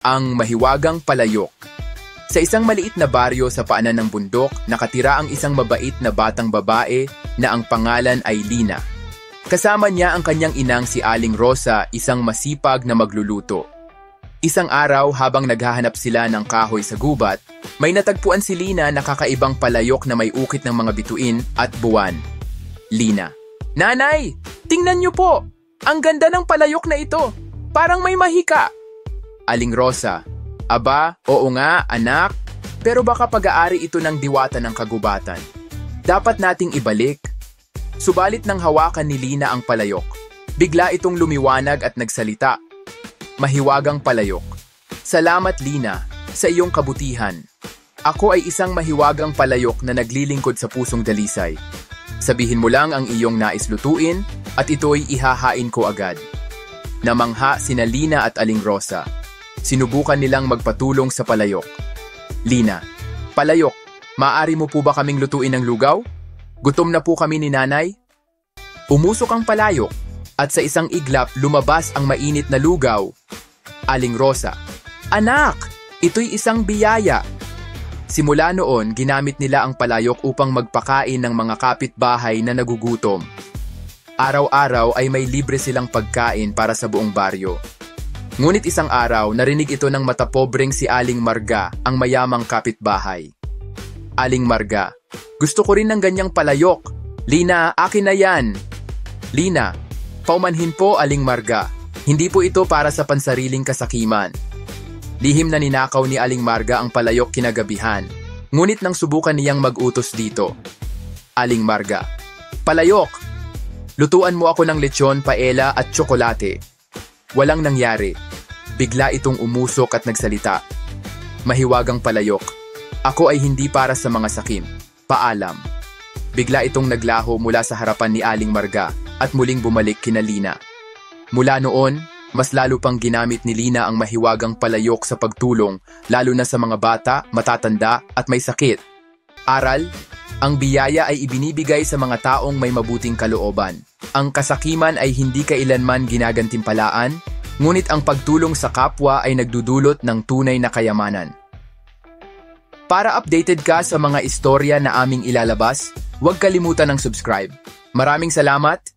Ang mahiwagang palayok. Sa isang maliit na baryo sa paanan ng bundok, nakatira ang isang mabait na batang babae na ang pangalan ay Lina. Kasama niya ang kanyang inang si Aling Rosa, isang masipag na magluluto. Isang araw habang naghahanap sila ng kahoy sa gubat, may natagpuan si Lina na kakaibang palayok na may ukit ng mga bituin at buwan. Lina: "Nanay, tingnan niyo po! Ang ganda ng palayok na ito! Parang may mahika!" Aling Rosa: "Aba, oo nga, anak, pero baka pag-aari ito ng diwata ng kagubatan. Dapat nating ibalik." Subalit nang hawakan ni Lina ang palayok, bigla itong lumiwanag at nagsalita. Mahiwagang palayok: "Salamat Lina, sa iyong kabutihan. Ako ay isang mahiwagang palayok na naglilingkod sa pusong dalisay. Sabihin mo lang ang iyong nais lutuin at ito'y ihahain ko agad." Namangha sina Lina at Aling Rosa. Sinubukan nilang magpatulong sa palayok. Lina: "Palayok, maaari mo po ba kaming lutuin ng lugaw? Gutom na po kami ni nanay." Umusok ang palayok at sa isang iglap lumabas ang mainit na lugaw. Aling Rosa: "Anak, ito'y isang biyaya." Simula noon, ginamit nila ang palayok upang magpakain ng mga kapitbahay na nagugutom. Araw-araw ay may libre silang pagkain para sa buong baryo. Ngunit isang araw, narinig ito ng matapobreng si Aling Marga, ang mayamang kapitbahay. Aling Marga: "Gusto ko rin ng ganyang palayok. Lina, akin na yan." Lina: "Paumanhin po, Aling Marga. Hindi po ito para sa pansariling kasakiman." Lihim na ninakaw ni Aling Marga ang palayok kinagabihan. Ngunit nang subukan niyang mag-utos dito. Aling Marga: "Palayok, lutuan mo ako ng lechon, paella at tsokolate." Walang nangyari. Bigla itong umusok at nagsalita. Mahiwagang palayok: "Ako ay hindi para sa mga sakim. Paalam." Bigla itong naglaho mula sa harapan ni Aling Marga at muling bumalik kina Lina. Mula noon, mas lalo pang ginamit ni Lina ang mahiwagang palayok sa pagtulong, lalo na sa mga bata, matatanda at may sakit. Aral: ang biyaya ay ibinibigay sa mga taong may mabuting kalooban. Ang kasakiman ay hindi kailanman ginagantimpalaan, ngunit ang pagtulong sa kapwa ay nagdudulot ng tunay na kayamanan. Para updated ka sa mga istorya na aming ilalabas, huwag kalimutan ng subscribe. Maraming salamat!